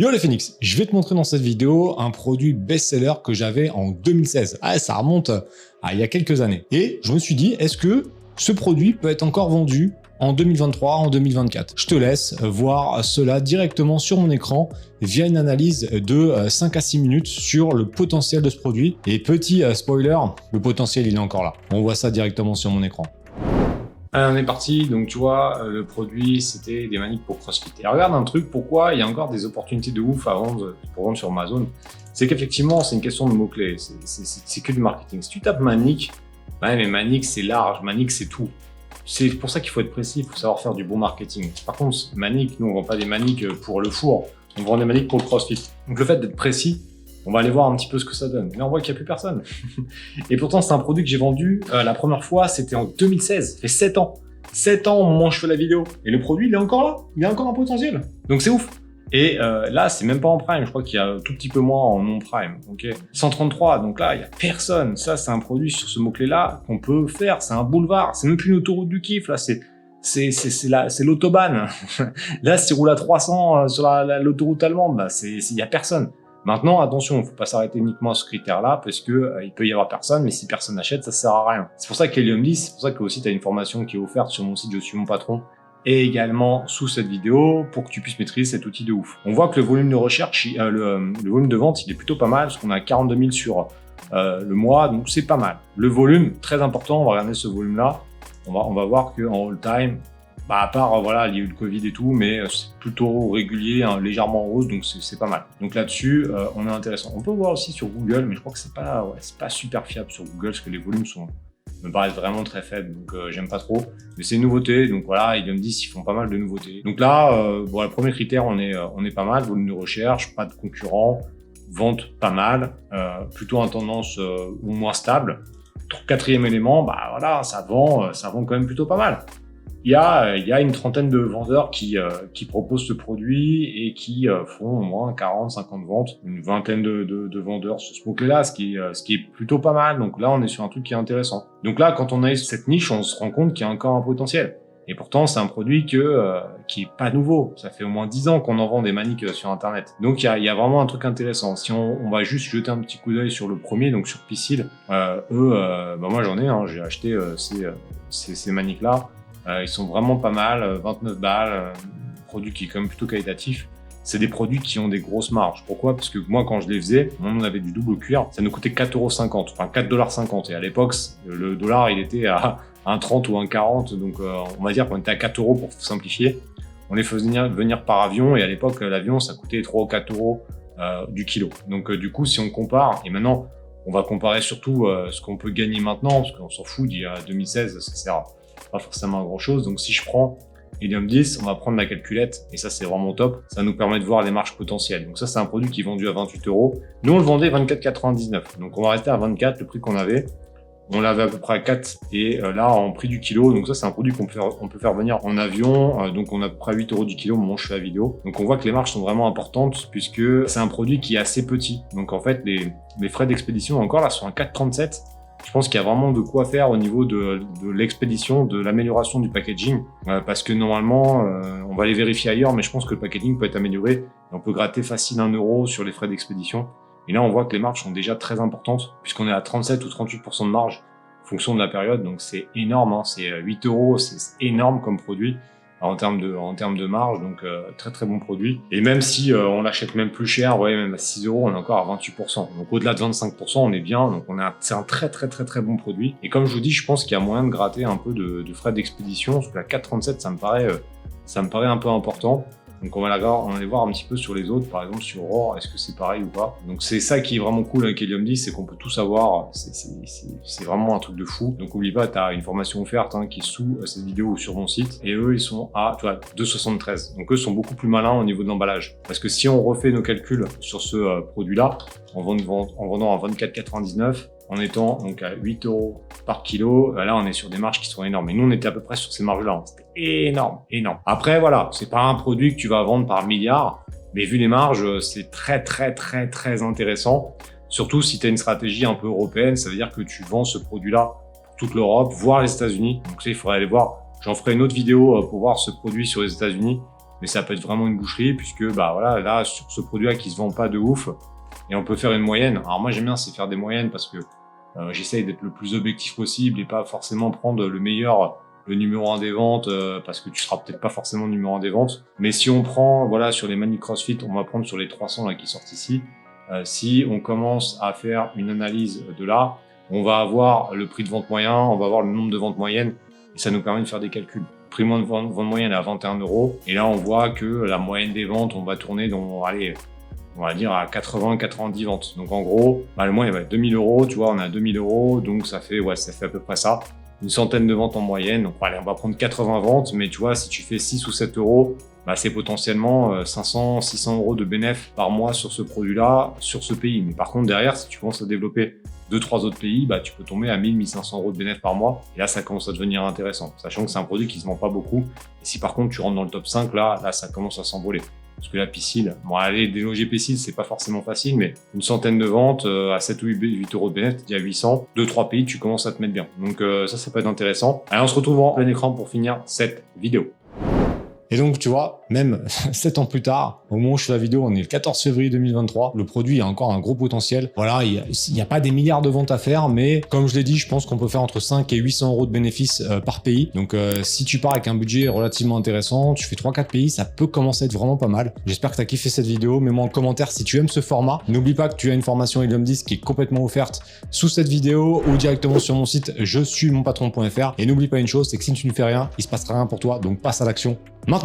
Yo les Phoenix, je vais te montrer dans cette vidéo un produit best-seller que j'avais en 2016. Ah, ça remonte à il y a quelques années. Et je me suis dit, est-ce que ce produit peut être encore vendu en 2023, en 2024? Je te laisse voir cela directement sur mon écran via une analyse de 5 à 6 minutes sur le potentiel de ce produit. Et petit spoiler, le potentiel il est encore là. On voit ça directement sur mon écran. Allez, on est parti. Donc, tu vois, le produit, c'était des maniques pour CrossFit. Et regarde un truc, pourquoi il y a encore des opportunités de ouf à vendre, pour vendre sur Amazon. C'est qu'effectivement, c'est une question de mots-clés. C'est que du marketing. Si tu tapes manique, ouais, mais manique, c'est large. Manique, c'est tout. C'est pour ça qu'il faut être précis. Il faut savoir faire du bon marketing. Par contre, manique, nous, on vend pas des maniques pour le four. On vend des maniques pour le CrossFit. Donc, le fait d'être précis, on va aller voir un petit peu ce que ça donne. Mais on voit qu'il n'y a plus personne. Et pourtant, c'est un produit que j'ai vendu la première fois, c'était en 2016. Ça fait 7 ans. 7 ans au moment où je fais la vidéo. Et le produit, il est encore là. Il a encore un potentiel. Donc, c'est ouf. Et là, c'est même pas en prime. Je crois qu'il y a un tout petit peu moins en non-prime. Ok, 133. Donc là, il y a personne. Ça, c'est un produit sur ce mot-clé-là qu'on peut faire. C'est un boulevard. C'est même plus une autoroute du kiff. Là, c'est l'autobahn. Là, si tu roules à 300 sur l'autoroute allemande, là, il y a personne. Maintenant, attention, il ne faut pas s'arrêter uniquement à ce critère-là parce que il peut y avoir personne, mais si personne n'achète, ça sert à rien. C'est pour ça qu'Helium 10, c'est pour ça que aussi tu as une formation qui est offerte sur mon site Je suis mon patron et également sous cette vidéo pour que tu puisses maîtriser cet outil de ouf. On voit que le volume de recherche, le volume de vente, il est plutôt pas mal parce qu'on a 42 000 sur le mois, donc c'est pas mal. Le volume, très important, on va regarder ce volume-là. On va voir qu'en all-time, à part, voilà, il y a eu le Covid et tout, mais c'est plutôt régulier, hein, légèrement en hausse, donc c'est pas mal. Donc là-dessus, on est intéressant. On peut voir aussi sur Google, mais je crois que c'est pas super fiable sur Google, parce que les volumes me paraissent vraiment très faibles, donc j'aime pas trop. Mais c'est une nouveauté, donc voilà, ils me disent qu'ils font pas mal de nouveautés. Donc là, bon, le premier critère, on est pas mal, volume de recherche, pas de concurrents, vente pas mal, plutôt en tendance ou moins stable. Quatrième élément, bah voilà, ça vend quand même plutôt pas mal. Il y a une trentaine de vendeurs qui proposent ce produit et qui font au moins 40, 50 ventes, une vingtaine de vendeurs sur ce mot-clé-là, ce qui est plutôt pas mal. Donc là, on est sur un truc qui est intéressant. Donc là, quand on a cette niche, on se rend compte qu'il y a encore un potentiel. Et pourtant, c'est un produit qui est pas nouveau. Ça fait au moins 10 ans qu'on en vend des maniques sur Internet. Donc il y a vraiment un truc intéressant. Si on va juste jeter un petit coup d'œil sur le premier, donc sur Piscil, moi j'en ai, hein, j'ai acheté ces maniques-là. Ils sont vraiment pas mal, 29 balles, produit qui est quand même plutôt qualitatif. C'est des produits qui ont des grosses marges. Pourquoi? Parce que moi, quand je les faisais, on avait du double cuir, ça nous coûtait 4,50 €, enfin 4,50 $. Et à l'époque, le dollar, il était à 1,30 ou 1,40, donc on va dire qu'on était à 4 € pour simplifier. On les faisait venir par avion, et à l'époque, l'avion, ça coûtait 3 ou 4 € du kilo. Donc du coup, si on compare, et maintenant, on va comparer surtout ce qu'on peut gagner maintenant, parce qu'on s'en fout d'il y a 2016, ça sert pas forcément à grand chose. Donc si je prends Helium 10, on va prendre la calculette et ça c'est vraiment top. Ça nous permet de voir les marges potentielles. Donc ça c'est un produit qui est vendu à 28 €. Nous on le vendait 24,99 €. Donc on va rester à 24, le prix qu'on avait. On l'avait à peu près à 4 et là en prix du kilo. Donc ça c'est un produit qu'on peut faire venir en avion. Donc on a à peu près 8 € du kilo au moment où je fais la vidéo. Donc on voit que les marges sont vraiment importantes puisque c'est un produit qui est assez petit. Donc en fait les frais d'expédition encore là sont à 4,37 €. Je pense qu'il y a vraiment de quoi faire au niveau de l'expédition, de l'amélioration du packaging, parce que normalement, on va les vérifier ailleurs, mais je pense que le packaging peut être amélioré. Et on peut gratter facile 1 € sur les frais d'expédition. Et là, on voit que les marges sont déjà très importantes, puisqu'on est à 37 ou 38% de marge en fonction de la période. Donc c'est énorme, hein, c'est 8 €, c'est énorme comme produit. En termes de marge, donc très très bon produit. Et même si on l'achète même plus cher, ouais, même à 6 €, on est encore à 28%. Donc au-delà de 25%, on est bien. Donc c'est un très très très très bon produit. Et comme je vous dis, je pense qu'il y a moyen de gratter un peu de frais d'expédition. Parce que la 4,37, ça me paraît un peu important. Donc on va aller voir un petit peu sur les autres, par exemple sur Aurore, est-ce que c'est pareil ou pas. Donc c'est ça qui est vraiment cool avec Helium 10, c'est qu'on peut tout savoir, c'est vraiment un truc de fou. Donc oublie pas, tu as une formation offerte qui est sous cette vidéo ou sur mon site, et eux ils sont à 2,73. Donc eux sont beaucoup plus malins au niveau de l'emballage. Parce que si on refait nos calculs sur ce produit-là, en vendant à 24,99, en étant donc à 8 € par kilo, là on est sur des marges qui sont énormes. Et nous on était à peu près sur ces marges-là. C'était énorme, énorme. Après voilà, c'est pas un produit que tu vas vendre par milliard, mais vu les marges, c'est très très très très intéressant. Surtout si tu as une stratégie un peu européenne, ça veut dire que tu vends ce produit-là pour toute l'Europe, voire les États-Unis. Donc ça, il faudrait aller voir. J'en ferai une autre vidéo pour voir ce produit sur les États-Unis. mais ça peut être vraiment une boucherie puisque bah voilà, là sur ce produit-là qui se vend pas de ouf et on peut faire une moyenne. Alors moi j'aime bien c'est faire des moyennes parce que j'essaye d'être le plus objectif possible et pas forcément prendre le meilleur, le numéro 1 des ventes parce que tu seras peut-être pas forcément numéro 1 des ventes. Mais si on prend voilà sur les Mani CrossFit, on va prendre sur les 300 là qui sortent ici. Si on commence à faire une analyse de là, on va avoir le prix de vente moyen, on va avoir le nombre de ventes moyennes et ça nous permet de faire des calculs. Le prix de vente moyenne est à 21 € et là on voit que la moyenne des ventes, on va tourner dans, allez, on va dire à 80-90 ventes. Donc en gros, bah, le moyen va être 2000 €, tu vois, on a 2000 €, donc ça fait à peu près ça. Une centaine de ventes en moyenne. Donc allez, on va prendre 80 ventes, mais tu vois, si tu fais 6 ou 7 €, bah, c'est potentiellement 500, 600 € de bénéfice par mois sur ce produit-là, sur ce pays. Mais par contre, derrière, si tu commences à développer 2-3 autres pays, bah, tu peux tomber à 1000-1500 € de bénéfice par mois. Et là, ça commence à devenir intéressant, sachant que c'est un produit qui se vend pas beaucoup. Et si par contre, tu rentres dans le top 5, là, ça commence à s'envoler. Parce que la piscine, bon, aller déloger piscine, c'est pas forcément facile, mais une centaine de ventes à 7 ou 8 € de bénéfice, il y a 800, 2-3 pays, tu commences à te mettre bien. Donc ça peut être intéressant. Allez, on se retrouve en plein écran pour finir cette vidéo. Et donc, tu vois, même 7 ans plus tard, au moment où je fais la vidéo, on est le 14 février 2023, le produit a encore un gros potentiel. Voilà, il n'y a pas des milliards de ventes à faire, mais comme je l'ai dit, je pense qu'on peut faire entre 5 et 800 € de bénéfices par pays. Donc, si tu pars avec un budget relativement intéressant, tu fais 3-4 pays, ça peut commencer à être vraiment pas mal. J'espère que tu as kiffé cette vidéo. Mets-moi en commentaire si tu aimes ce format. N'oublie pas que tu as une formation Helium 10 qui est complètement offerte sous cette vidéo ou directement sur mon site je suis mon patron.fr. Et n'oublie pas une chose, c'est que si tu ne fais rien, il se passera rien pour toi. Donc, passe à l'action maintenant.